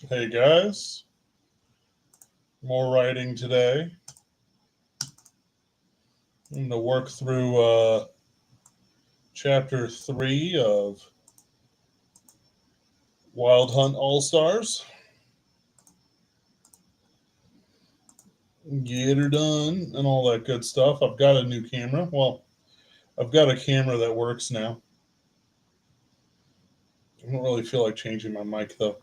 Hey guys, more writing today. I'm going to work through chapter 3 of Wild Hunt All Stars. Get her done and all that good stuff. I've got a new camera. Well, I've got a camera that works now. I don't really feel like changing my mic though.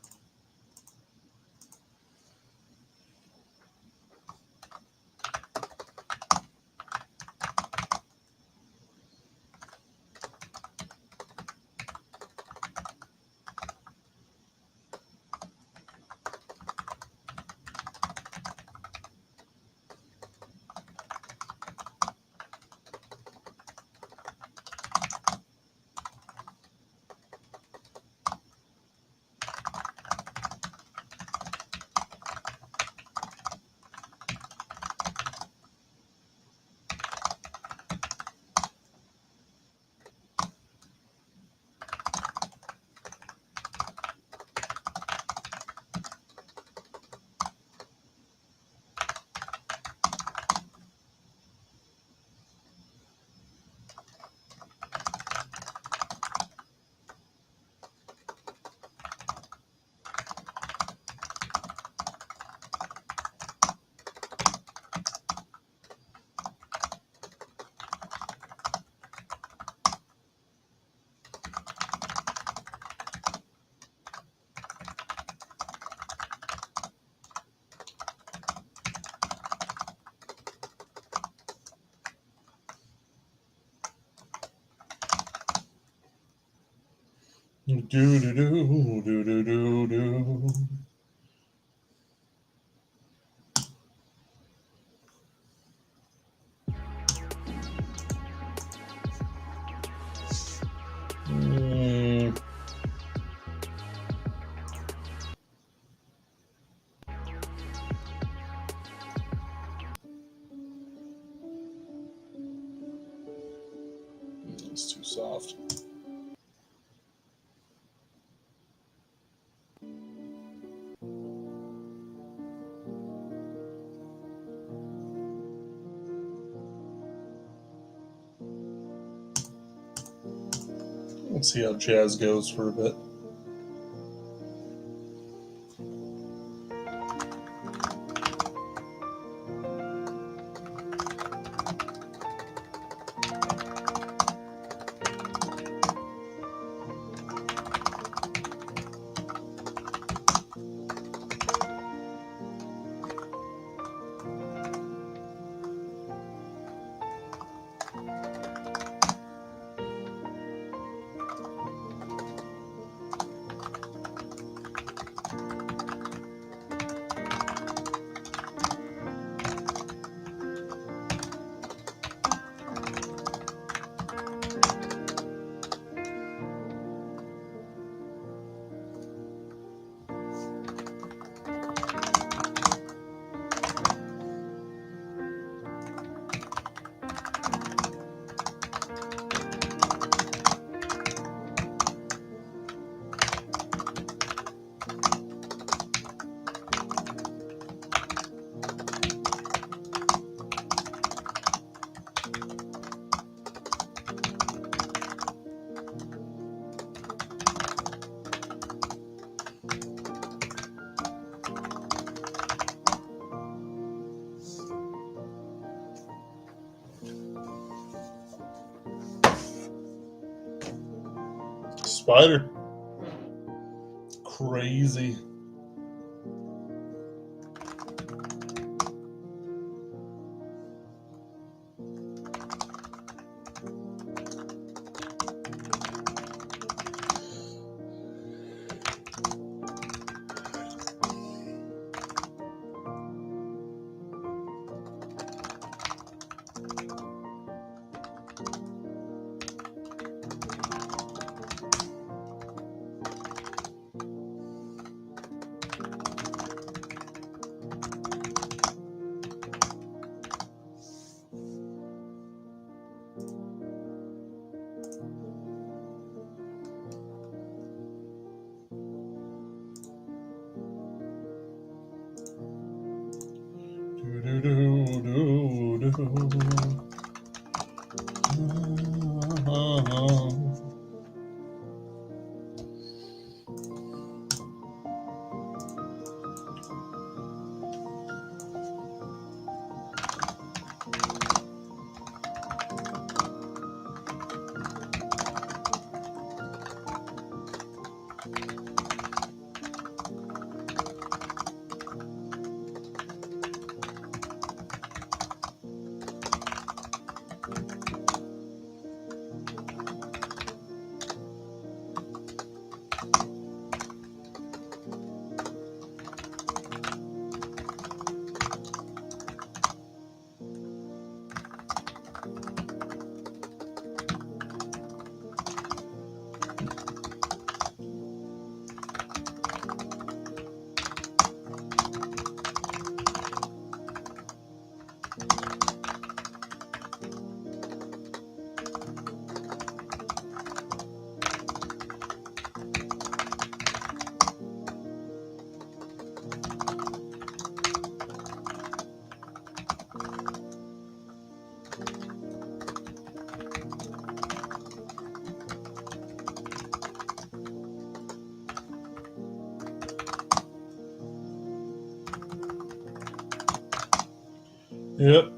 Do do do do do do do. It's too soft. Let's see how jazz goes for a bit. Spider. Crazy. Yep.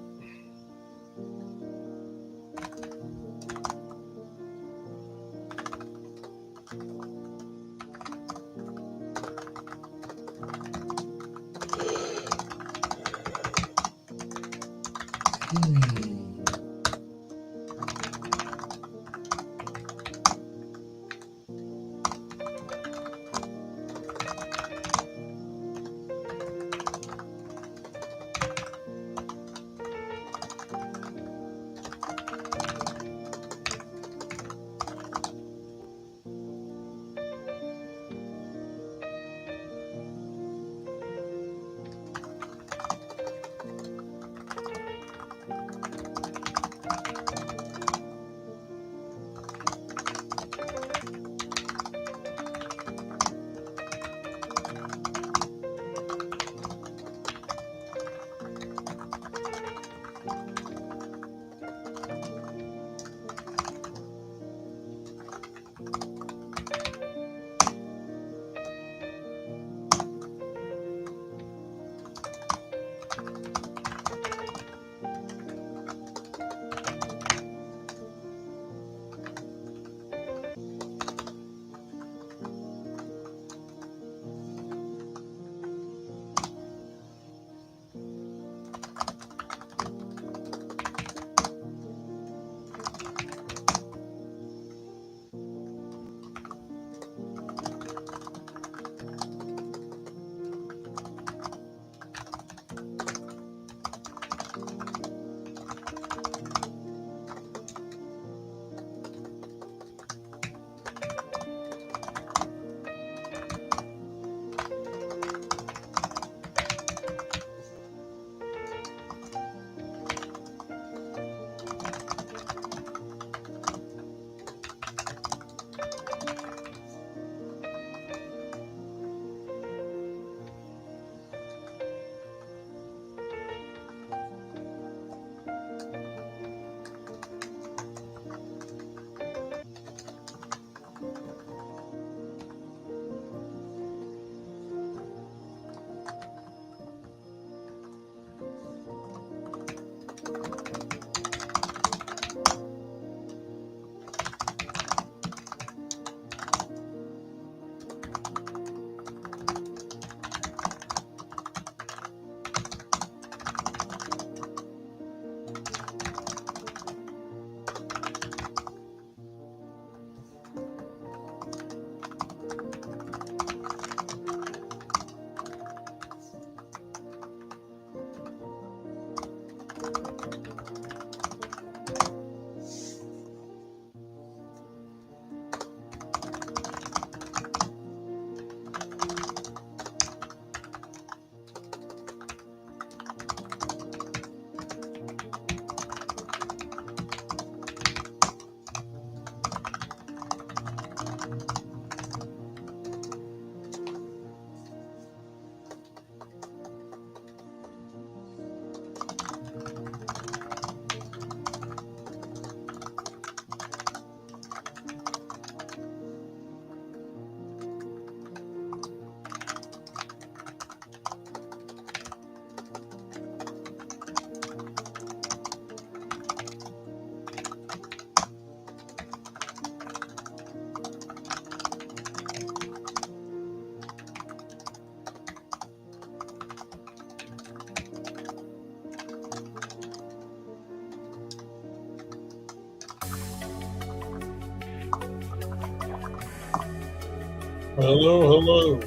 Hello, hello.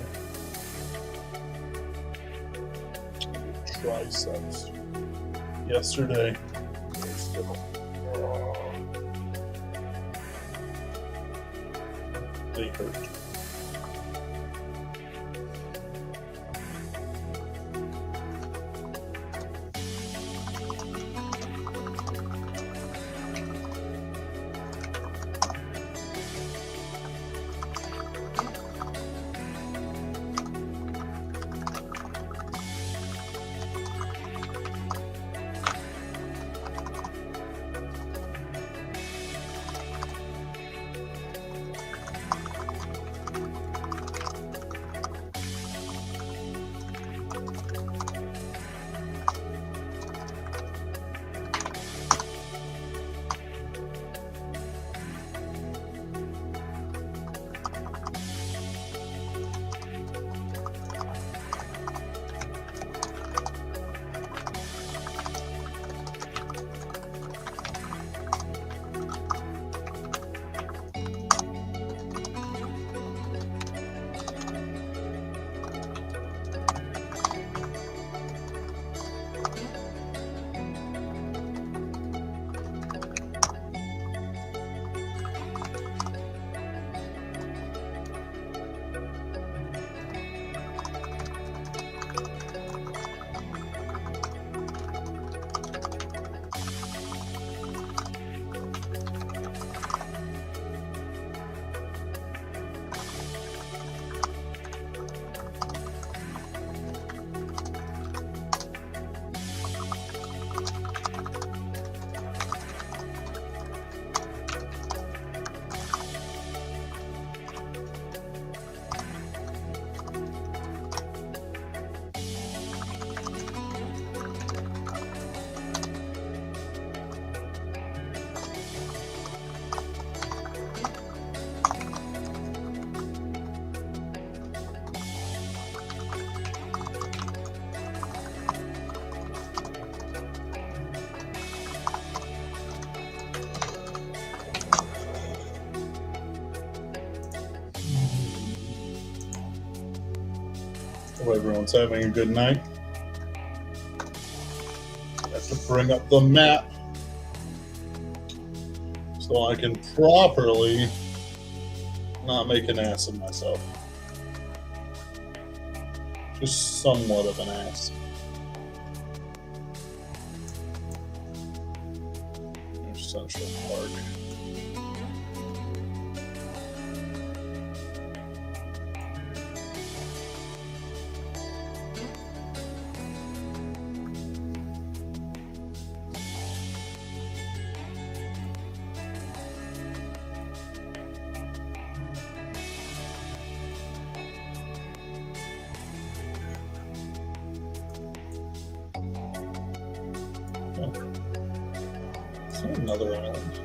Triceps. Yesterday, they hurt. Hope everyone's having a good night. I have to bring up the map so I can properly not make an ass of myself. Just somewhat of an ass. There's Central Park. Another island.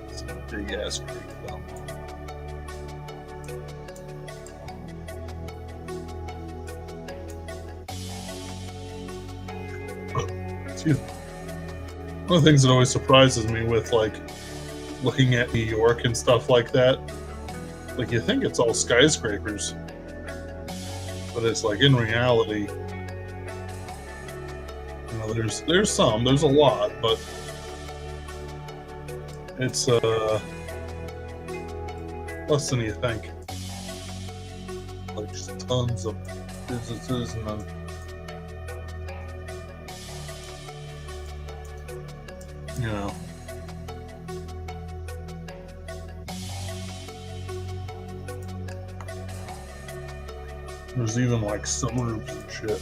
It's a big ass creek though. Excuse me. One of the things that always surprises me with looking at New York and stuff like that, you think it's all skyscrapers, but it's in reality, there's there's a lot, but it's less than you think. Just tons of businesses and then there's even suburbs and shit.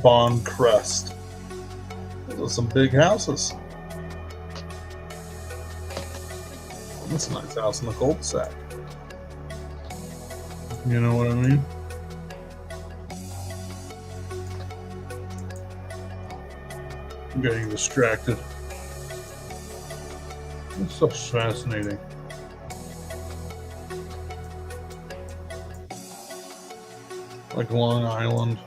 Bond Crest. Those are some big houses. That's a nice house in the cul-de-sac. You know what I mean? I'm getting distracted. This stuff's fascinating. like Long Island.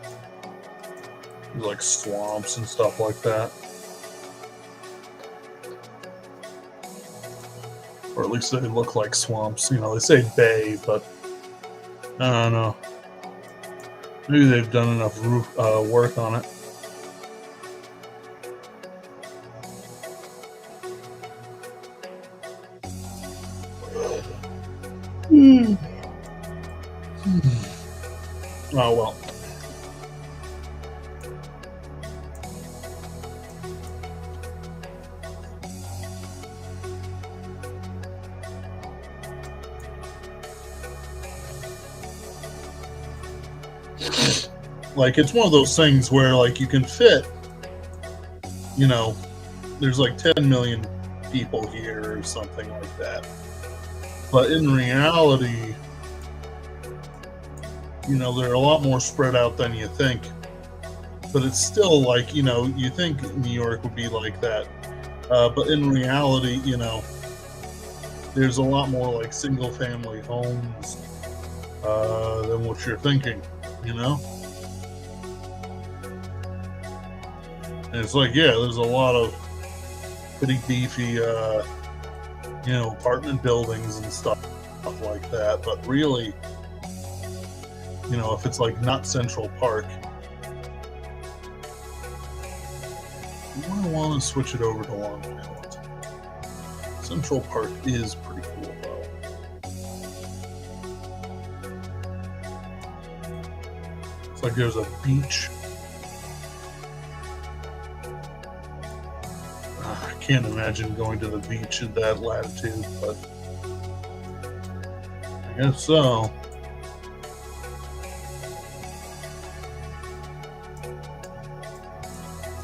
There's like swamps and stuff like that. Or at least they look like swamps. You know, they say bay, but I don't know. Maybe they've done enough work on it. Oh, well. Like, it's one of those things where, like, you can fit, you know, there's like 10 million people here or something like that. But in reality, you know, they're a lot more spread out than you think. But it's still like, you know, you think New York would be like that. But in reality, you know, there's a lot more like single family homes than what you're thinking, you know? And it's like, yeah, there's a lot of pretty beefy, you know, apartment buildings and stuff like that. But really, you know, if it's like not Central Park, you might want to switch it over to Long Island. Central Park is pretty cool, though. It's like there's a beach. I can't imagine going to the beach at that latitude, but I guess so.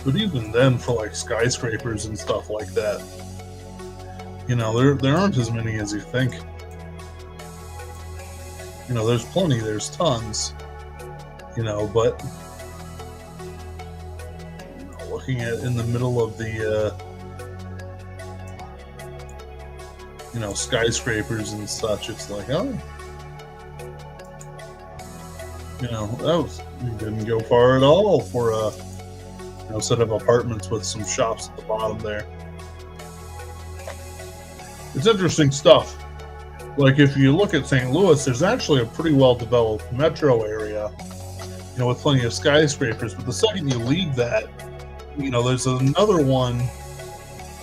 But even then, for like skyscrapers and stuff like that, you know, there aren't as many as you think. You know, there's plenty, there's tons, you know, but you know, looking at in the middle of the you know, skyscrapers and such, it's like, oh, you know, you didn't go far at all for a, you know, set of apartments with some shops at the bottom there. It's interesting stuff. Like, if you look at St. Louis, there's actually a pretty well-developed metro area, you know, with plenty of skyscrapers. But the second you leave that, you know, there's another one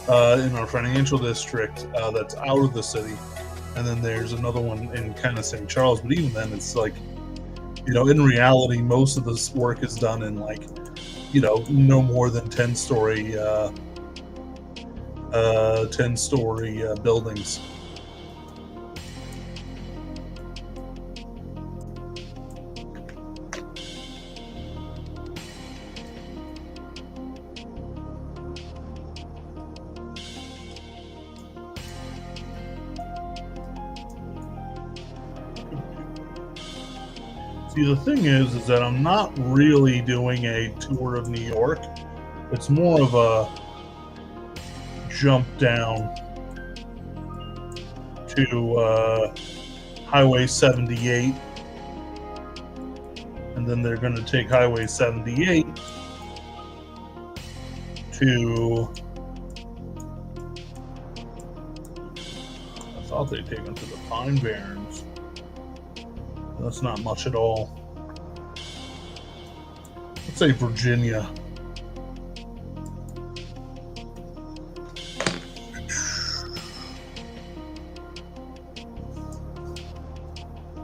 in our financial district that's out of the city, and then there's another one in kind of St. Charles. But even then, it's like, you know, in reality, most of this work is done in like, you know, no more than 10-story buildings. See, the thing is that I'm not really doing a tour of New York. It's more of a jump down to Highway 78, and then they're going to take Highway 78 to, I thought they'd take them to the Pine Barrens. That's not much at all. Let's say Virginia.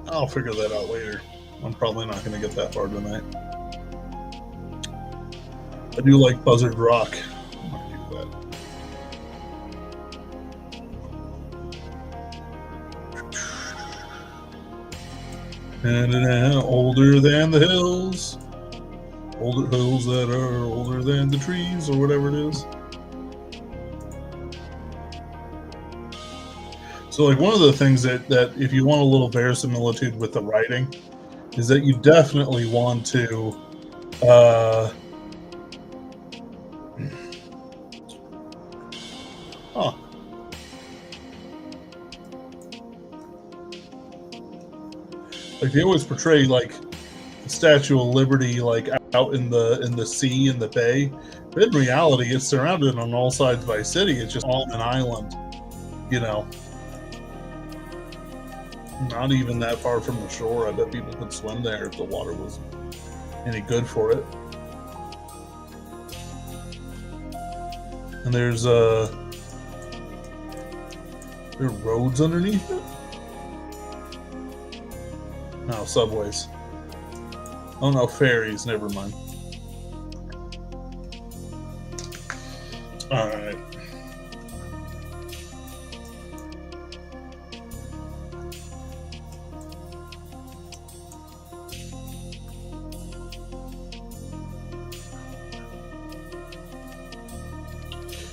I'll figure that out later. I'm probably not going to get that far tonight. I do like Buzzard Rock. I might do that. And older than the hills. Older hills that are older than the trees, or whatever it is. So, like, one of the things that if you want a little verisimilitude with the writing, is that you definitely want to like, they always portray, like, the Statue of Liberty like out in the sea, in the bay. But in reality, it's surrounded on all sides by city. It's just all an island, you know. Not even that far from the shore. I bet people could swim there if the water was any good for it. And there's there are roads underneath it? No, subways. Oh no, ferries, never mind. Alright.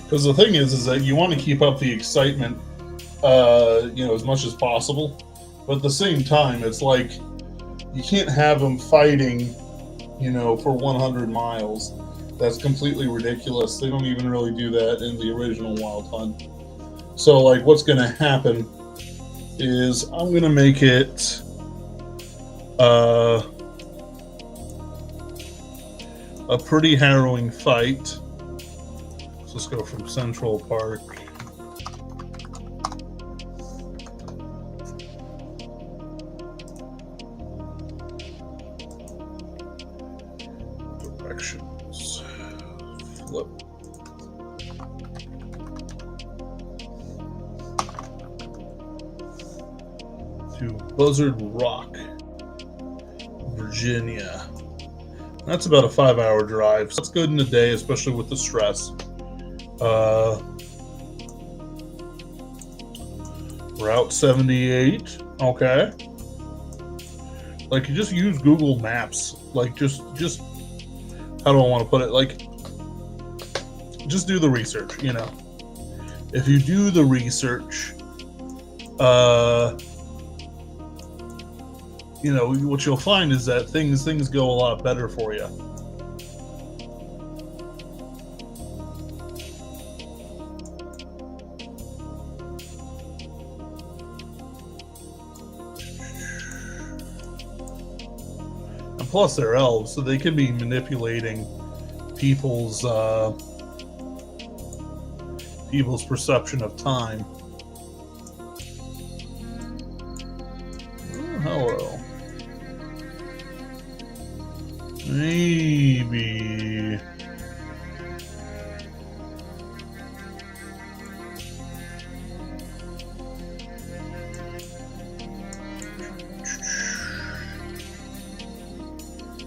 Because the thing is that you want to keep up the excitement, you know, as much as possible. But at the same time, it's like, you can't have them fighting, you know, for 100 miles. That's completely ridiculous. They don't even really do that in the original Wild Hunt. So, like, what's going to happen is I'm going to make it a pretty harrowing fight. So let's go from Central Park. Directions. Flip. To Buzzard Rock, Virginia. That's about a 5-hour drive. So that's good in a day, especially with the stress. Route 78. Okay. Like, you just use Google Maps. Like, just how do I want to put it? Like, just do the research, you know. If you do the research, you know, what you'll find is that things go a lot better for you. And plus, they're elves, so they can be manipulating people's perception of time. Oh, hello. Maybe.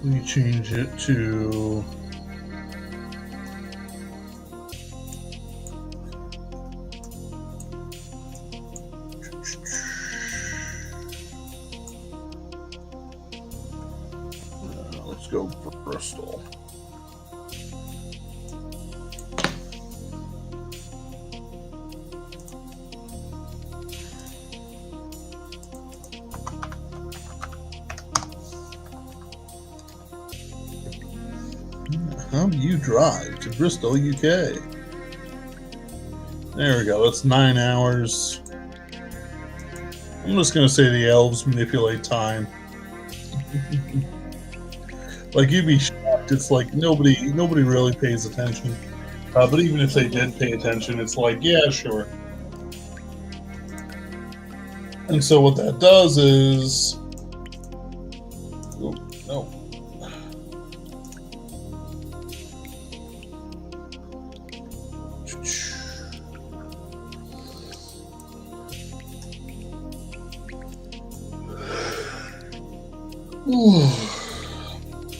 We change it to let's go Bristol. How do you drive to Bristol, UK? There we go. That's 9 hours. I'm just going to say the elves manipulate time. Like, you'd be shocked. It's like nobody really pays attention. But even if they did pay attention, it's like, yeah, sure. And so what that does is... Oh, no.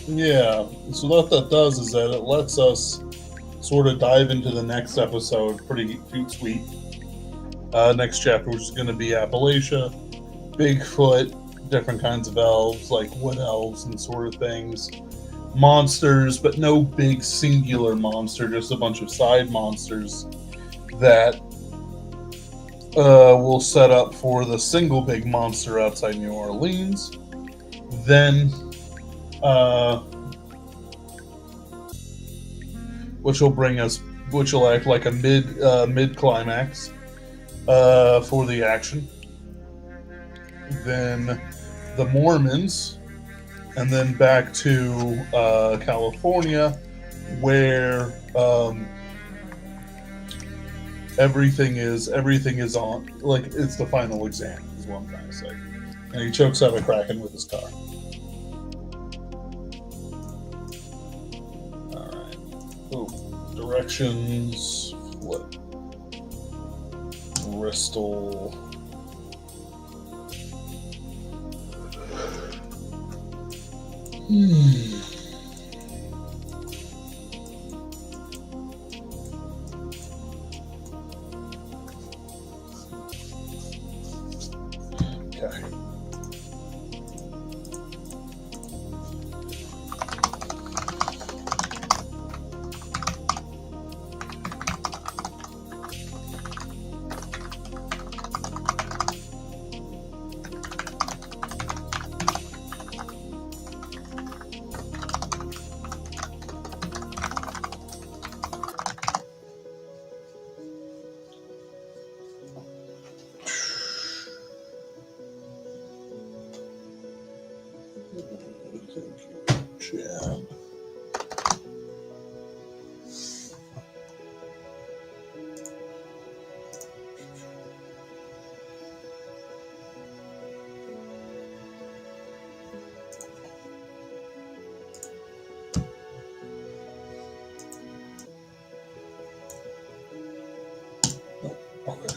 Yeah, so what that does is that it lets us sort of dive into the next episode pretty sweet. Next chapter, which is going to be Appalachia, Bigfoot, different kinds of elves, like wood elves and sort of things. Monsters, but no big singular monster, just a bunch of side monsters that will set up for the single big monster outside New Orleans. Then, which will act like a mid climax for the action. Then the Mormons, and then back to California, where everything is on, like, it's the final exam, is what I'm trying to say. And he chokes out a Kraken with his car. All right. Oh, directions. Flip. Bristol. Okay. Jan. Okay.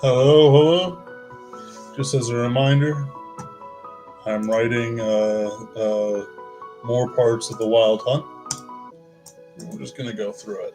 Hello, hello. Just as a reminder, I'm writing more parts of the Wild Hunt. We're just going to go through it.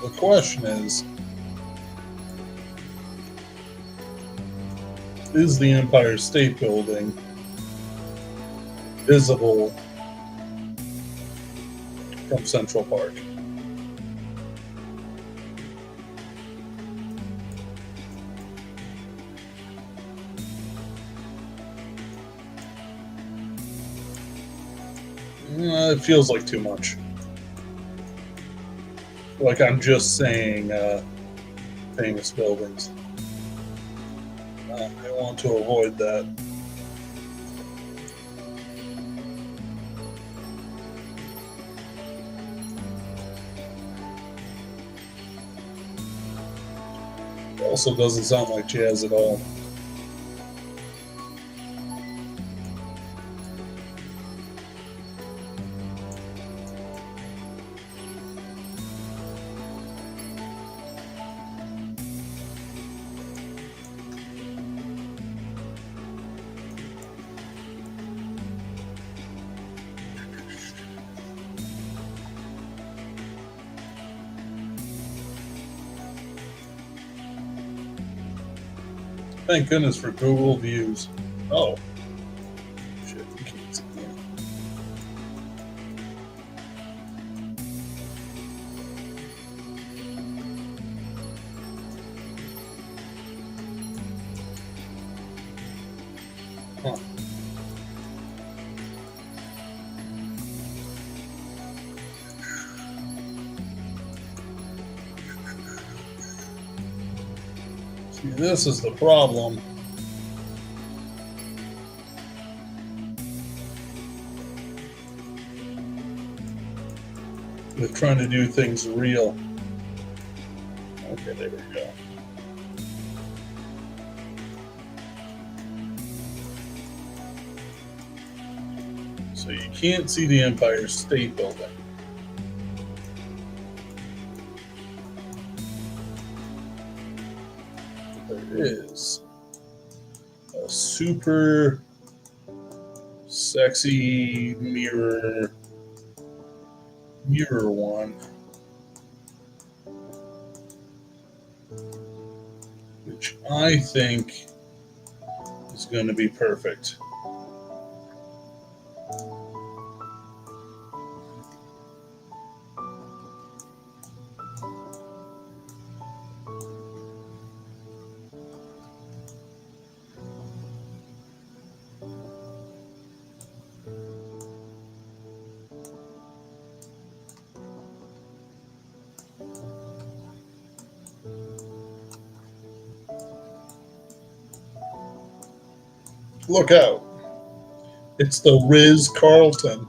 The question is the Empire State Building visible from Central Park? It feels like too much. Like I'm just saying famous buildings. I want to avoid that. Also doesn't sound like jazz at all. Thank goodness for Google Views. Oh. Shit, you can't see that. Huh. See, this is the problem. With trying to do things real. Okay, there we go. So you can't see the Empire State Building. There is a super sexy mirror one, which I think is going to be perfect. Look out. It's the Riz Carlton.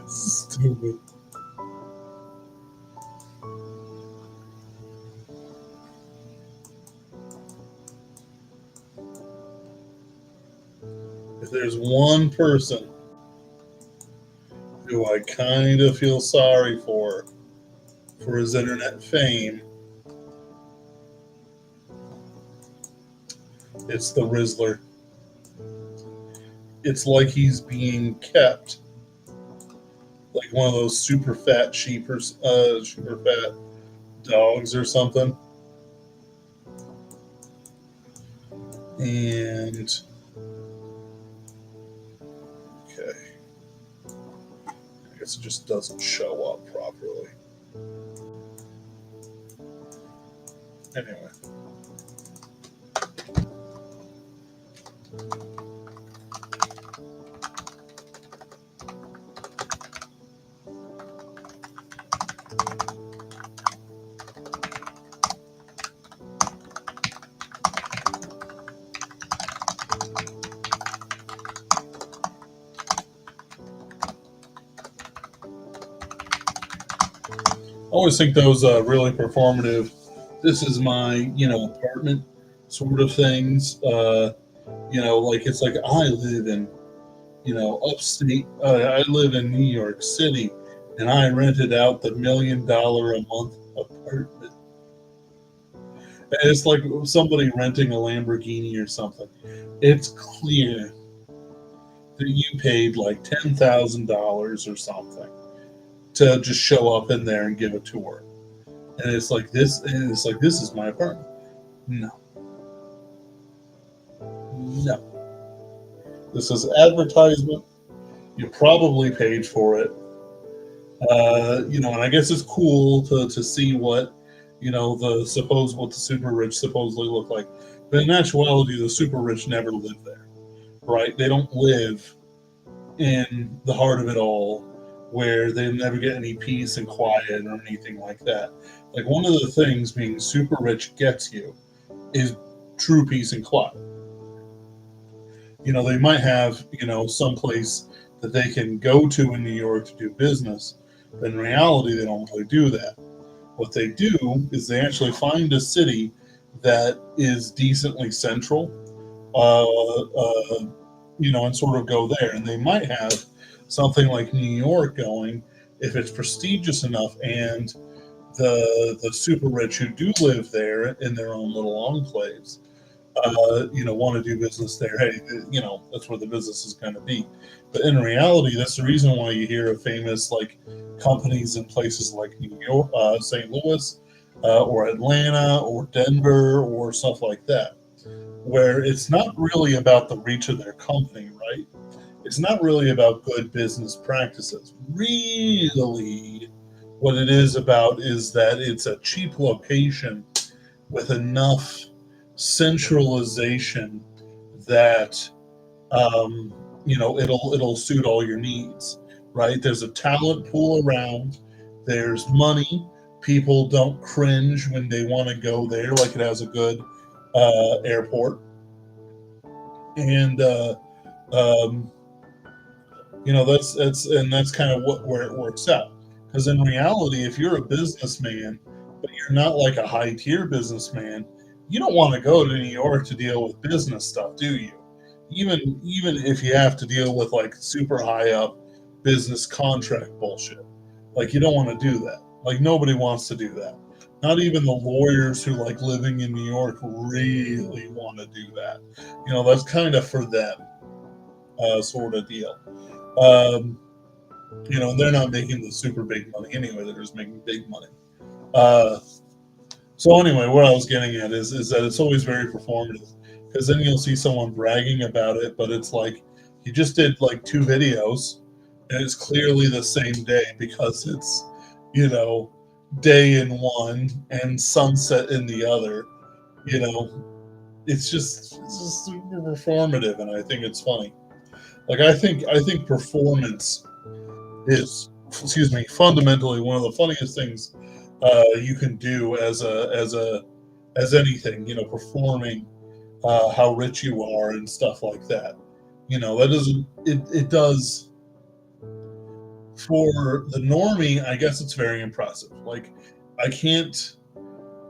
Stupid. If there's one person who I kind of feel sorry for his internet fame, it's the Rizzler. It's like he's being kept like one of those super fat sheep or super fat dogs or something. And okay, I guess it just doesn't show up properly. Anyway. I always think those really performative. This is my apartment sort of things. Like it's like I live in upstate. I live in New York City, and I rented out the $1 million a month apartment. And it's like somebody renting a Lamborghini or something. It's clear that you paid like $10,000 or something to just show up in there and give a tour. And it's like this. And it's like this is my apartment. No, no. This is advertisement. You probably paid for it. And I guess it's cool to see what what the super rich supposedly look like. But in actuality, the super rich never live there, right? They don't live in the heart of it all, where they never get any peace and quiet or anything like that. Like one of the things being super rich gets you is true peace and quiet. They might have some place that they can go to in New York to do business, but in reality, they don't really do that. What they do is they actually find a city that is decently central, and sort of go there. And they might have something like New York going if it's prestigious enough, and the super rich who do live there in their own little enclaves, want to do business there. Hey, that's where the business is going to be. But in reality, that's the reason why you hear of famous like companies in places like New York, St. Louis, or Atlanta, or Denver, or stuff like that, where it's not really about the reach of their company, right? It's not really about good business practices. Really, what it is about is that it's a cheap location with enough centralization that it'll suit all your needs, right? There's a talent pool around. There's money. People don't cringe when they want to go there, like it has a good airport, and um, that's kind of where it works out. Because in reality, if you're a businessman, but you're not like a high tier businessman, you don't want to go to New York to deal with business stuff, do you? Even if you have to deal with like super high up business contract bullshit, like you don't want to do that. Like nobody wants to do that. Not even the lawyers who like living in New York really want to do that. That's kind of for them, sort of deal. Um, they're not making the super big money anyway. They're just making big money. Uh, so anyway, what I was getting at is that it's always very performative, because then you'll see someone bragging about it, but it's like you just did like 2 videos, and it's clearly the same day because it's you know day in one and sunset in the other. You know, it's just super performative, and I think it's funny. Like I think performance is, excuse me, fundamentally one of the funniest things you can do as anything. Performing how rich you are and stuff like that. That doesn't it does for the normie. I guess it's very impressive. Like I can't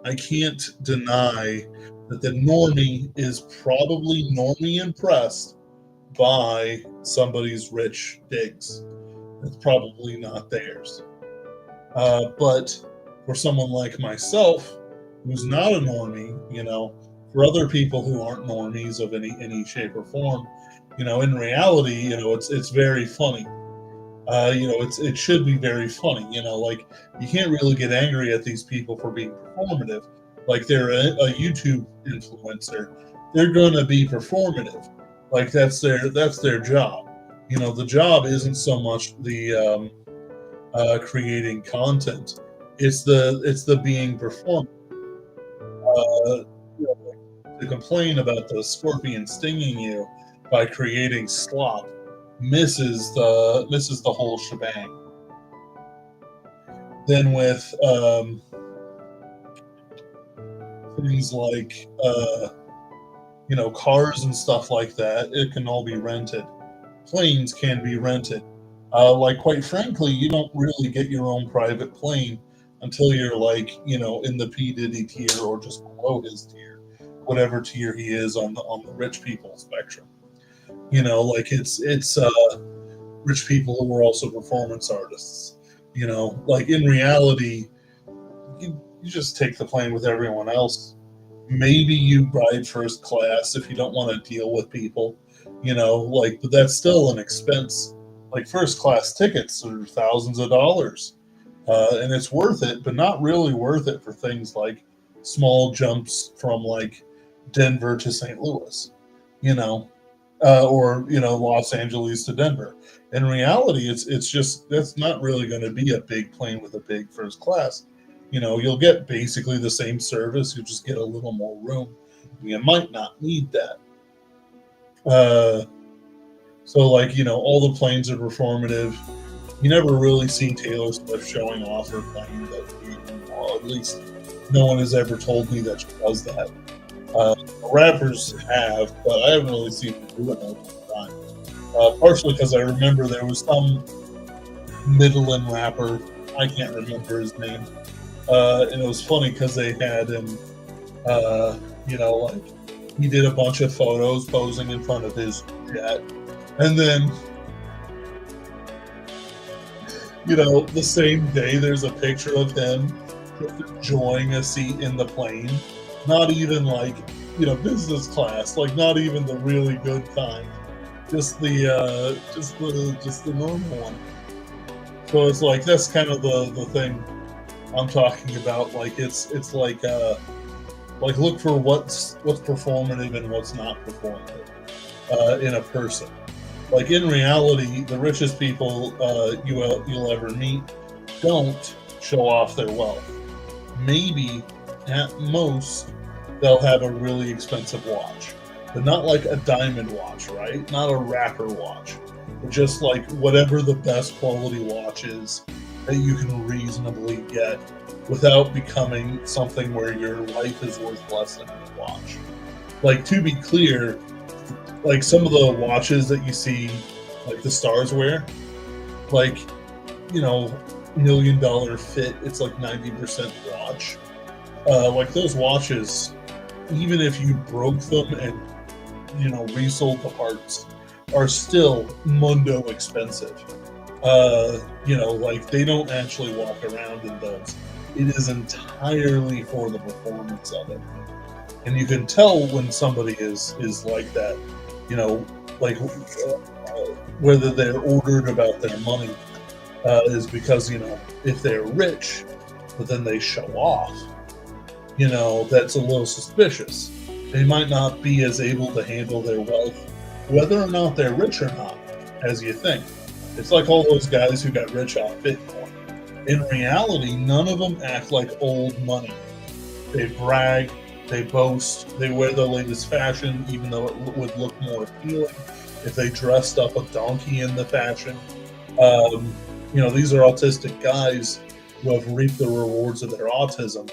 I can't deny that the normie is probably normie impressed by somebody's rich digs. It's probably not theirs. But for someone like myself, who's not a normie, for other people who aren't normies of any shape or form, in reality, it's very funny. It should be very funny. Like you can't really get angry at these people for being performative. Like they're a YouTube influencer, they're gonna be performative. Like that's their job. The job isn't so much the creating content. It's the being performed. Uh, to complain about the scorpion stinging you by creating slop misses the whole shebang. Then with things like cars and stuff like that, it can all be rented. Planes can be rented. Like, quite frankly, you don't really get your own private plane until you're like, in the P Diddy tier or just below his tier, whatever tier he is on the rich people spectrum. Like it's rich people who are also performance artists. Like in reality, you just take the plane with everyone else. Maybe you ride first class if you don't want to deal with people, like, but that's still an expense. Like first class tickets are thousands of dollars, and it's worth it, but not really worth it for things like small jumps from like Denver to St. Louis, you know, or Los Angeles to Denver. In reality, it's just that's not really going to be a big plane with a big first class. You'll get basically the same service. You just get a little more room. You might not need that. Uh, so like all the planes are performative. You never really see Taylor Swift showing off her plane, but well, at least no one has ever told me that she does that. Uh, Rappers have, but I haven't really seen them do it all the time. Partially because I remember there was some Midland rapper, I can't remember his name, and it was funny because they had him, like he did a bunch of photos posing in front of his jet, and then the same day there's a picture of him just enjoying a seat in the plane, not even like business class, like not even the really good kind, just the normal one. So it's like that's kind of the thing I'm talking about. Like it's like look for what's performative and what's not performative in a person. Like in reality, the richest people you'll ever meet don't show off their wealth. Maybe at most they'll have a really expensive watch, but not like a diamond watch, right? Not a rapper watch, but just like whatever the best quality watch is that you can reasonably get without becoming something where your life is worth less than your watch. Like, to be clear, like some of the watches that you see, like the stars wear, like, $1 million fit, it's like 90% watch. Like those watches, even if you broke them and resold the parts, are still mundo expensive. Like they don't actually walk around in those. It is entirely for the performance of it, and you can tell when somebody is like that. Like whether they're ordered about their money is because if they're rich, but then they show off, that's a little suspicious. They might not be as able to handle their wealth, whether or not they're rich or not, as you think. It's like all those guys who got rich off Bitcoin. In reality, none of them act like old money. They brag, they boast, they wear the latest fashion, even though it would look more appealing if they dressed up a donkey in the fashion. These are autistic guys who have reaped the rewards of their autism.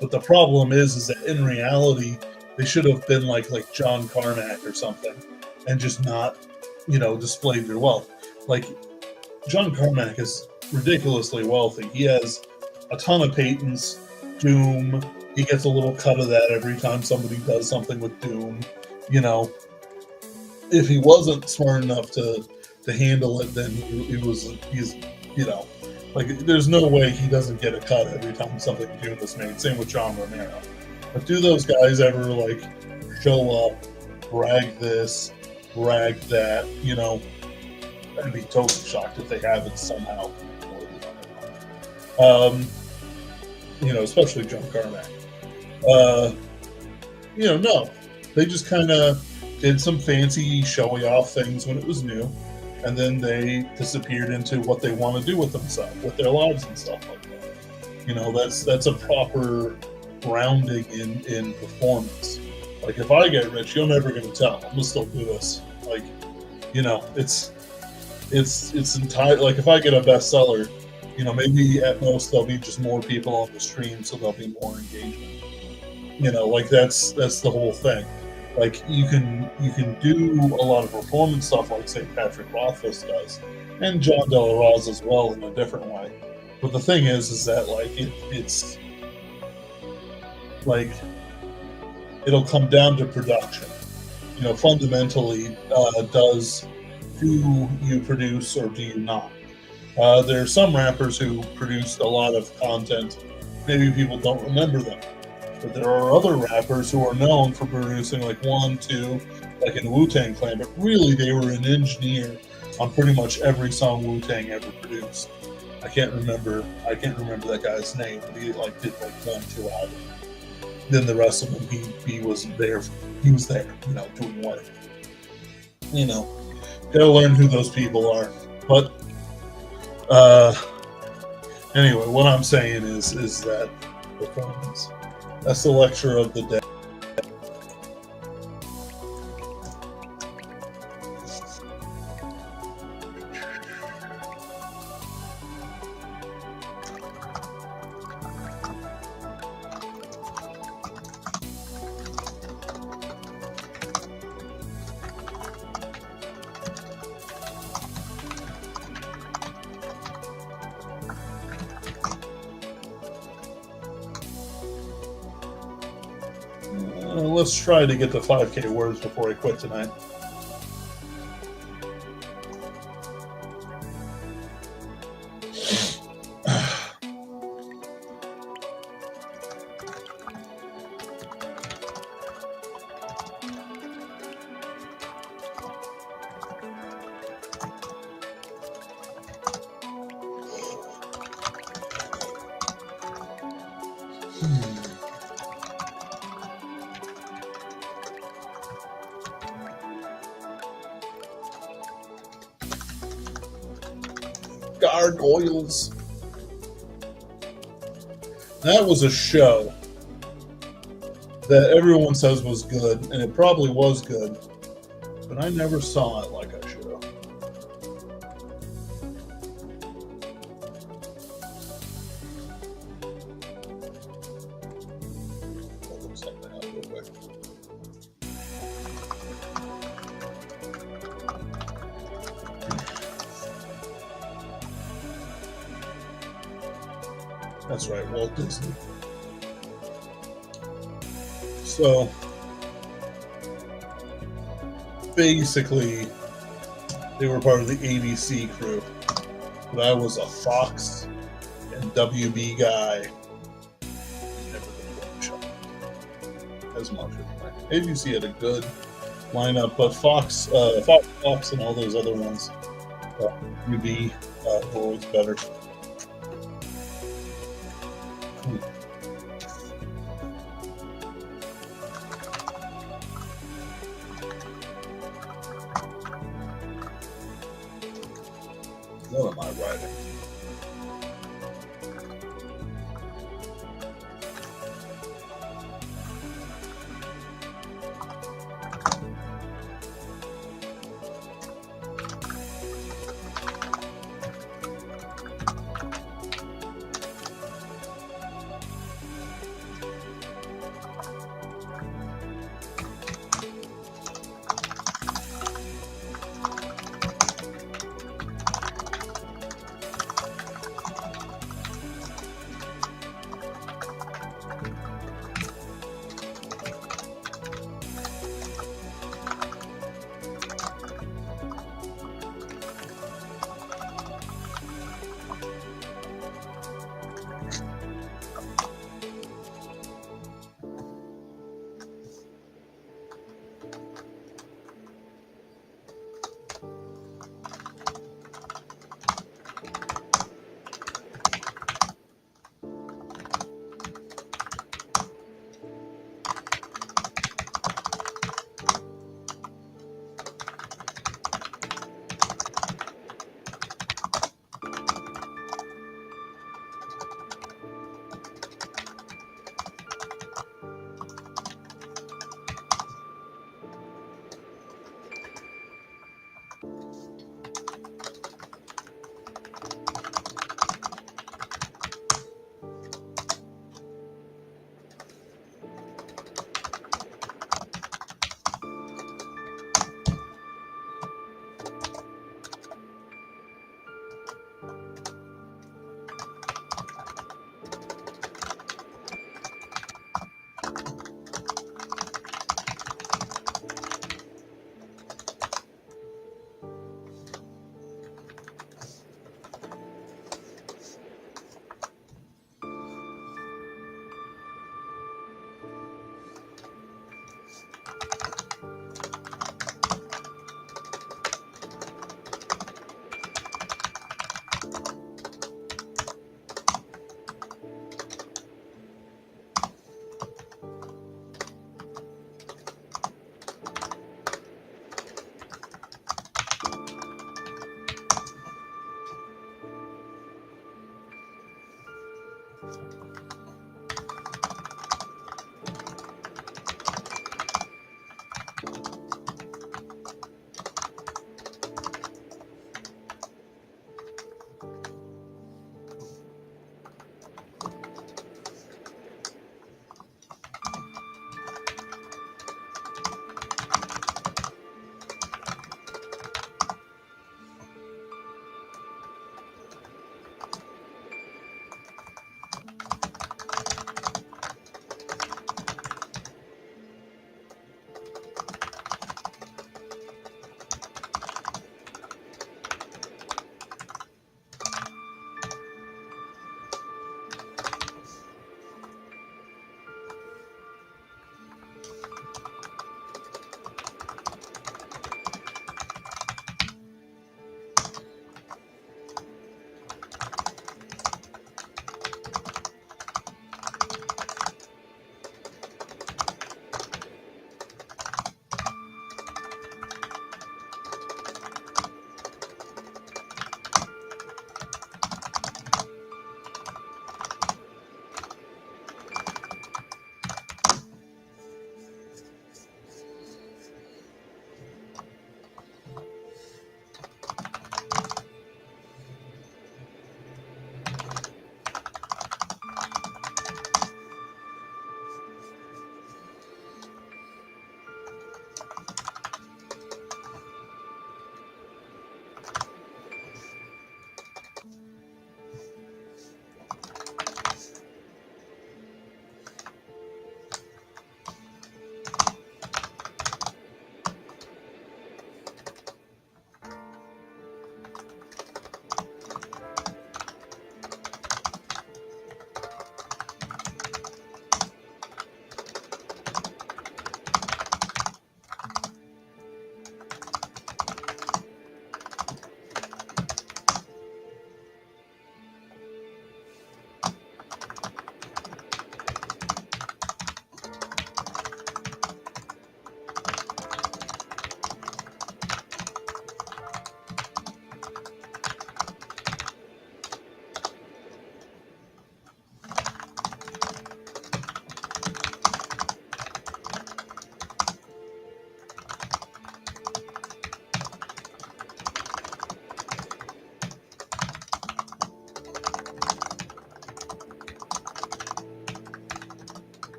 But the problem is that in reality, they should have been like John Carmack or something, and just not, displayed their wealth. Like John Carmack is ridiculously wealthy. He has a ton of patents. Doom. He gets a little cut of that every time somebody does something with Doom. If he wasn't smart enough to handle it, then he's like there's no way he doesn't get a cut every time something Doom is made. Same with John Romero. But do those guys ever like show up, brag this, brag that? I'd be totally shocked if they haven't somehow. Especially John Carmack. No. They just kind of did some fancy showy off things when it was new, and then they disappeared into what they want to do with themselves, with their lives and stuff like that. That's a proper grounding in performance. Like if I get rich, you're never going to tell. I'm going to still do this. Like, it's entire. Like if I get a bestseller, maybe at most there'll be just more people on the stream, so there'll be more engagement. Like that's the whole thing. Like you can do a lot of performance stuff like St. Patrick Rothfuss does, and John De La Rosa as well in a different way. But the thing is that like it's like it'll come down to production. You know, fundamentally, does do you produce or do you not? There are some rappers who produced a lot of content. Maybe people don't remember them. But there are other rappers who are known for producing like one, two, like in Wu-Tang Clan, but really they were an engineer on pretty much every song Wu-Tang ever produced. I can't remember that guy's name, but he like did like 1, 2 albums. Then the rest of them he was there, you know, doing work. You know, gotta learn who those people are. But anyway, what I'm saying is that performance. That's the lecture of the day. Let's try to get to 5K words before I quit tonight. Gargoyles. That was a show that everyone says was good, and it probably was good, but I never saw it like I should have. I'll look something up real quick. That's right, Walt Disney. So, basically, they were part of the ABC crew. But I was a Fox and WB guy. Never the show as much as ABC had a good lineup, but Fox and all those other ones, WB, were always better. What am I writing?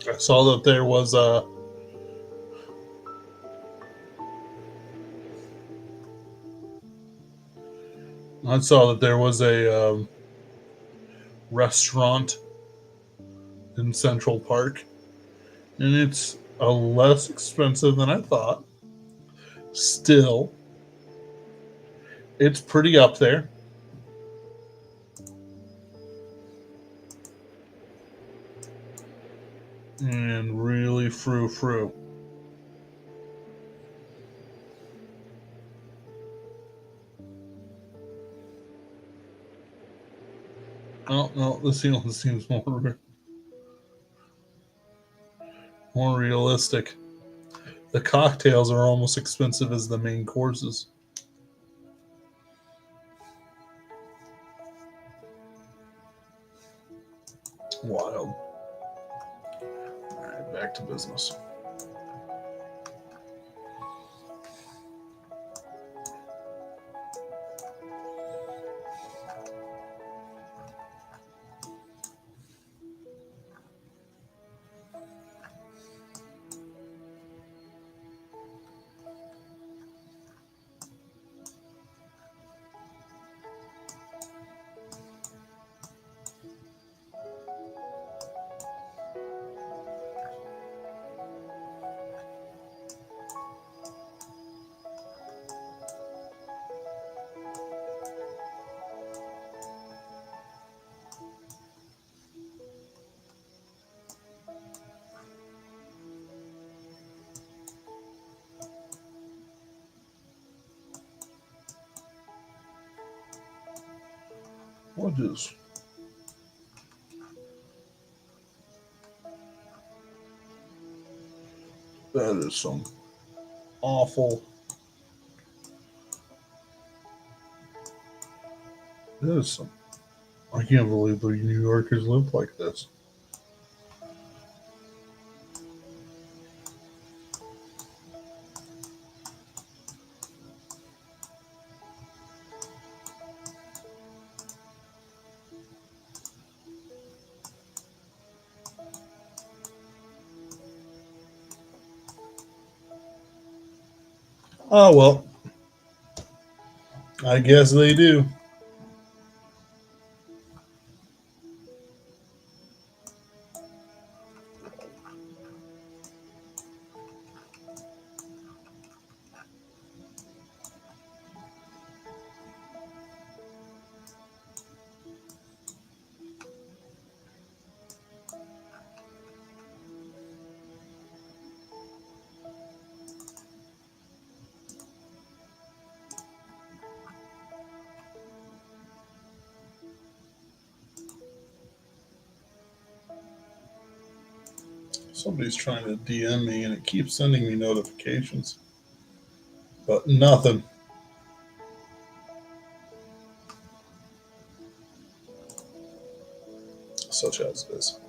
I saw that there was a restaurant in Central Park, and it's a less expensive than I thought. Still, it's pretty up there. And really frou. Oh no, this one seems more realistic. The cocktails are almost expensive as the main courses. Wild. All right, back to business. What is? That is some awful. That is some. I can't believe the New Yorkers live like this. Oh well, I guess they do. Somebody's trying to DM me and it keeps sending me notifications, but nothing. Such as this.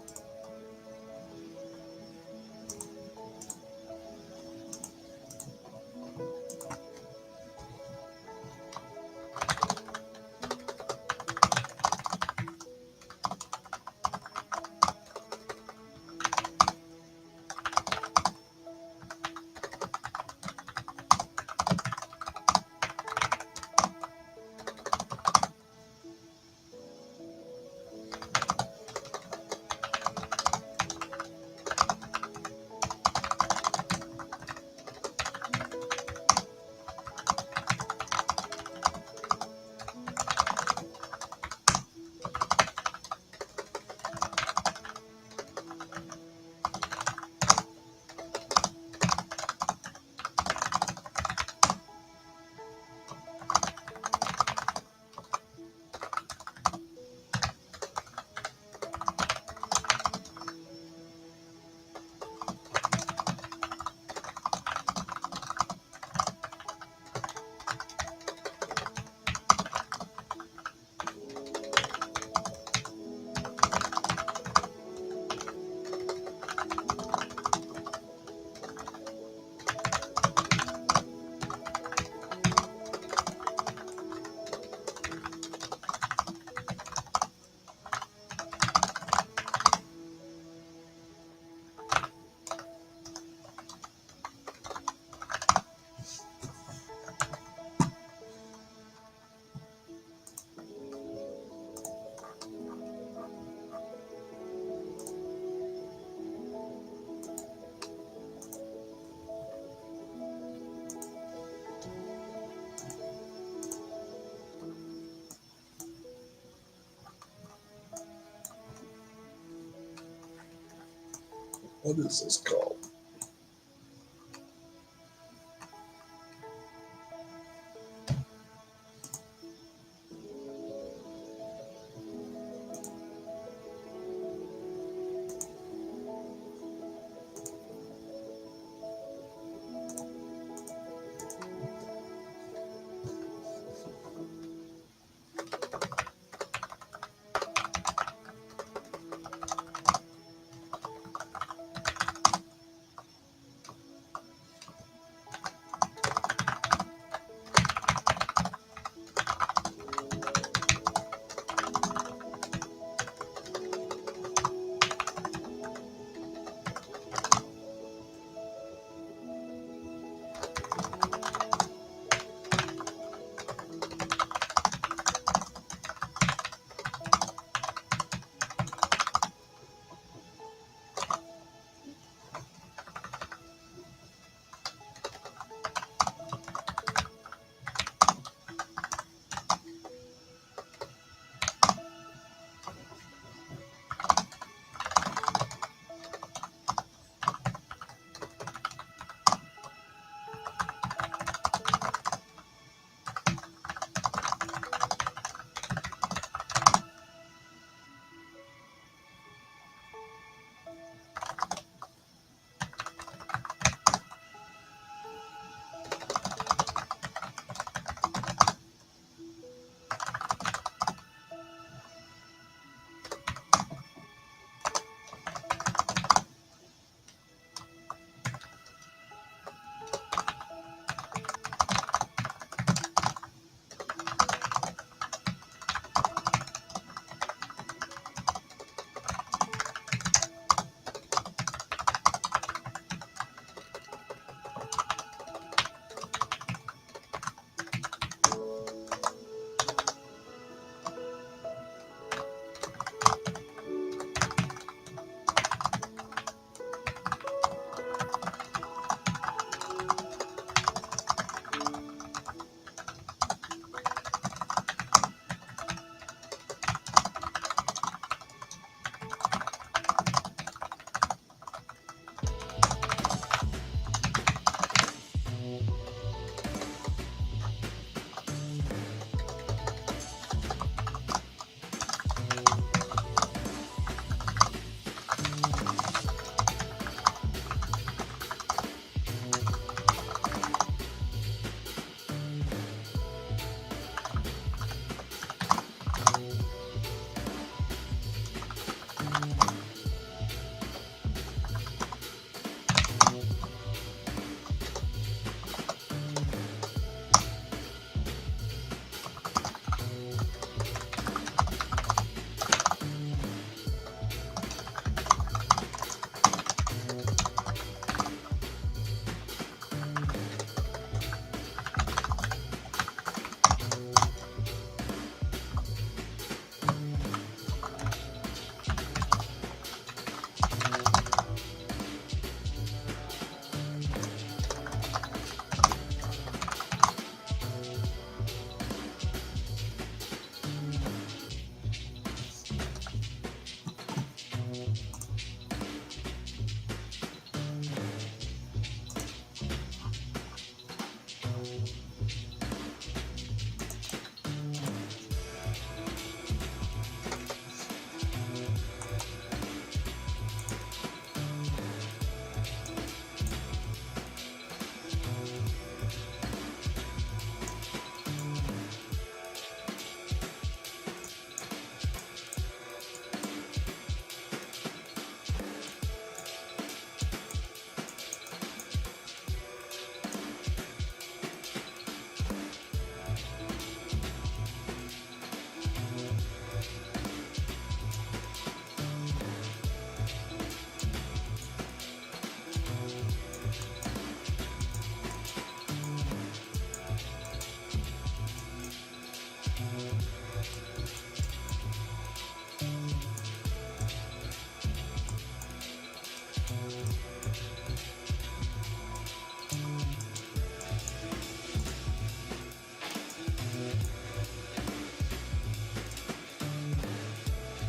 What is this called?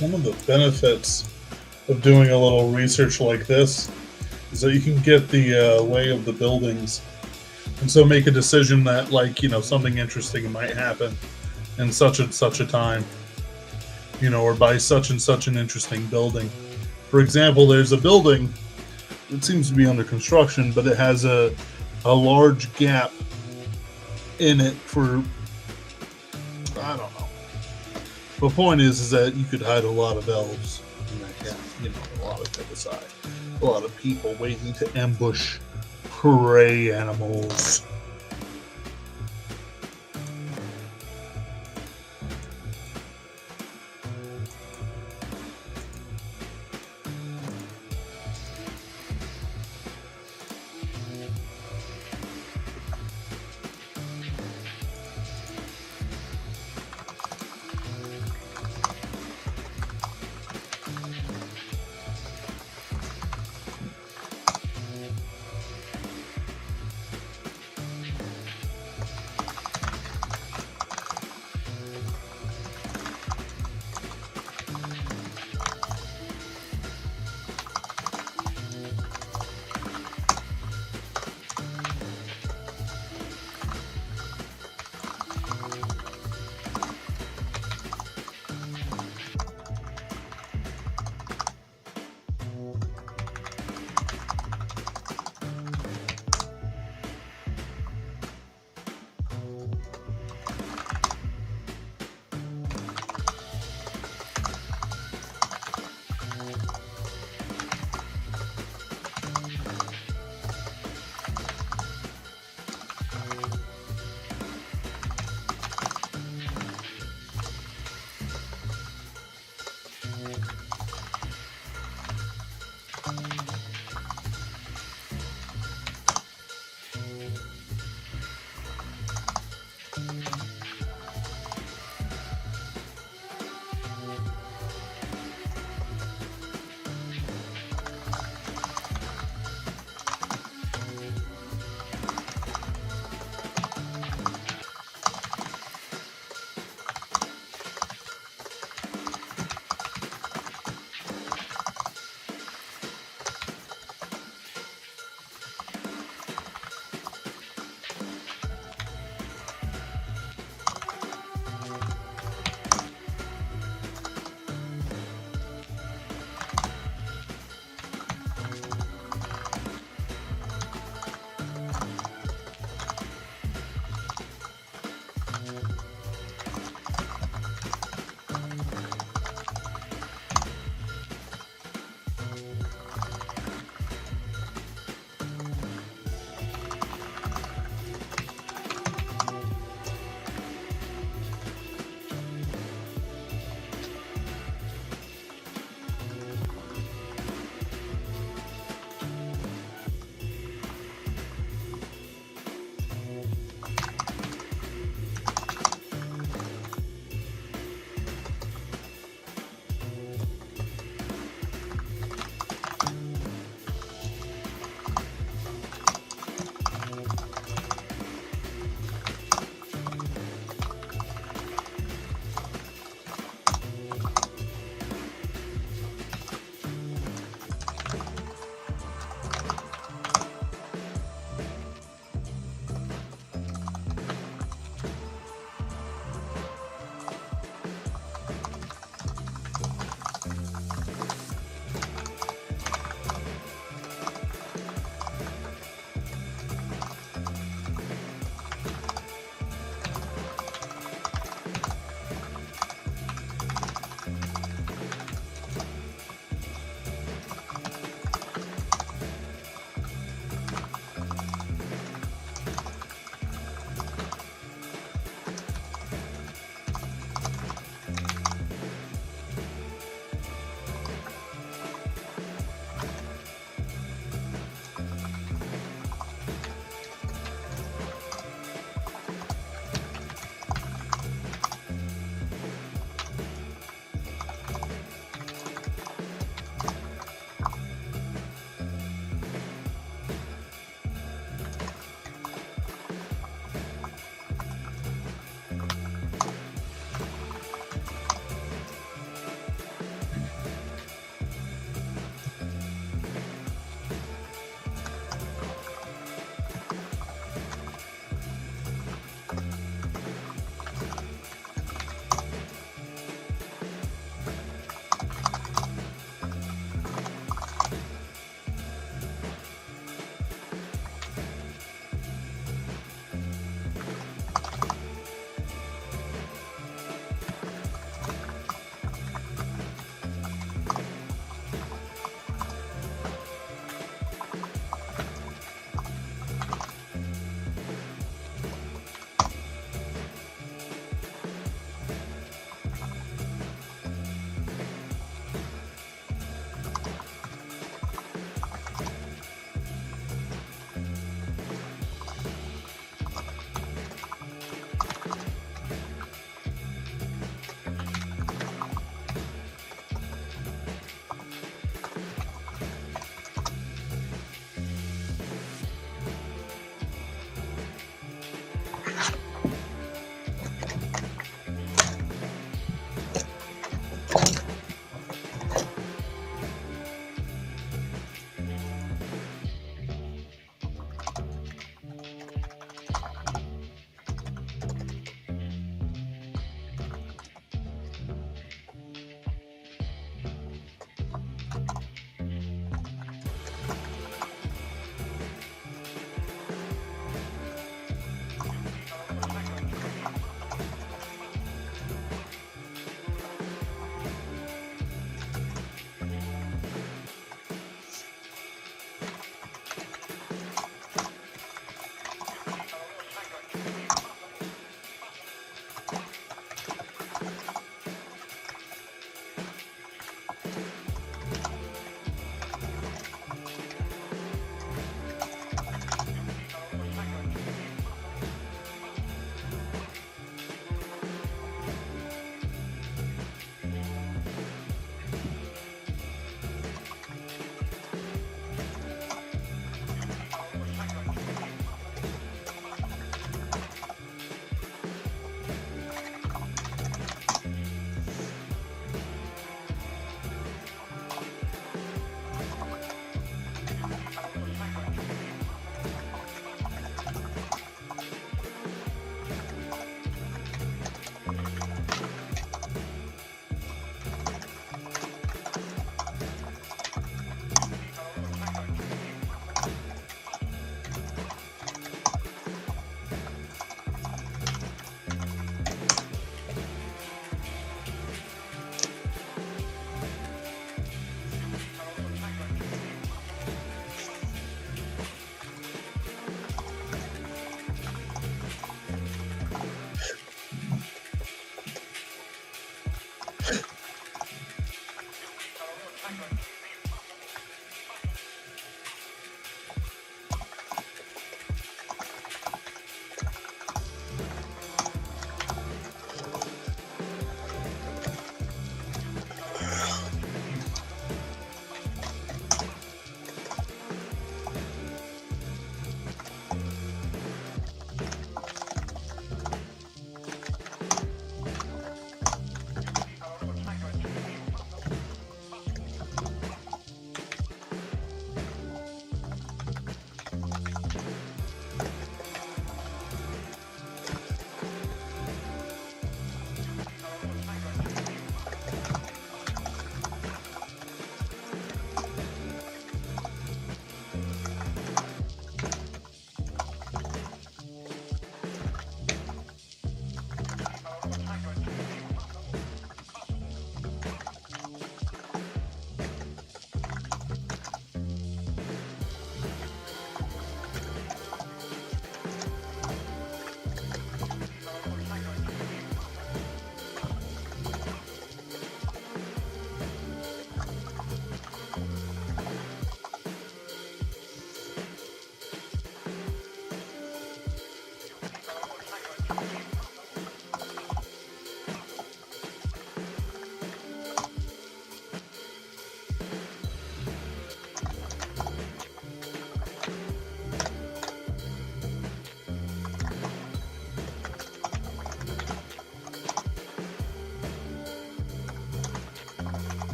One of the benefits of doing a little research like this so you can get the lay of the buildings, and so make a decision that, like, something interesting might happen in such and such a time, or by such and such an interesting building. For example, there's a building that seems to be under construction, but it has a large gap in it for, I don't know. The point is that you could hide a lot of elves in that gap, a lot of genocide, a lot of people waiting to ambush prey animals.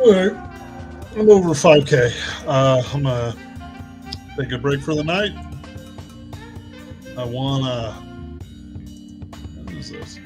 All right, I'm over 5K. I'm gonna take a break for the night. I wanna. What is this?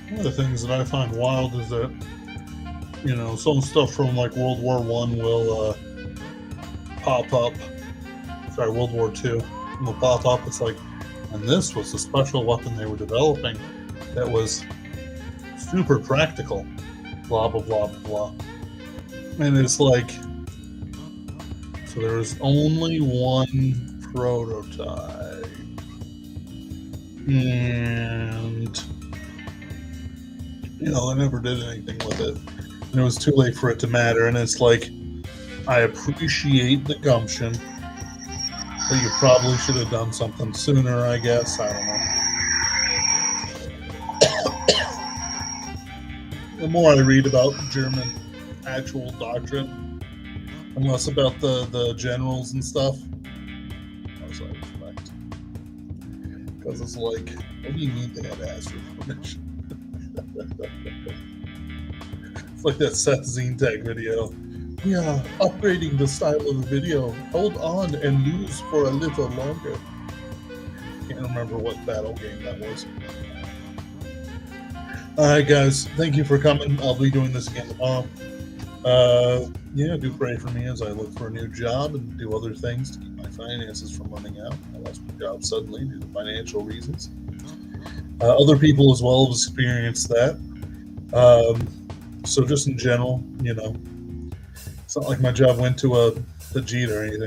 One of the things that I find wild is that, you know, some stuff from like World War I will pop up. Sorry, World War II will pop up. It's like, and this was the special weapon they were developing that was super practical. Blah, blah, blah, blah, blah. And it's like, so there was only one prototype. And, you know, I never did anything with it. And it was too late for it to matter. And it's like, I appreciate the gumption, but you probably should have done something sooner, I guess. I don't know. The more I read about German actual doctrine, and less about the generals and stuff, as I reflect. Because it's like, what do you mean they had to ask for permission? It's like that Seth Zentag video. We are upgrading the style of the video. Hold on and lose for a little longer. Can't remember what battle game that was. Alright guys, thank you for coming. I'll be doing this again tomorrow. Yeah, do pray for me as I look for a new job and do other things to keep my finances from running out. I lost my job suddenly due to financial reasons. Other people as well have experienced that. So just in general, you know, it's not like my job went to a Jeet or anything.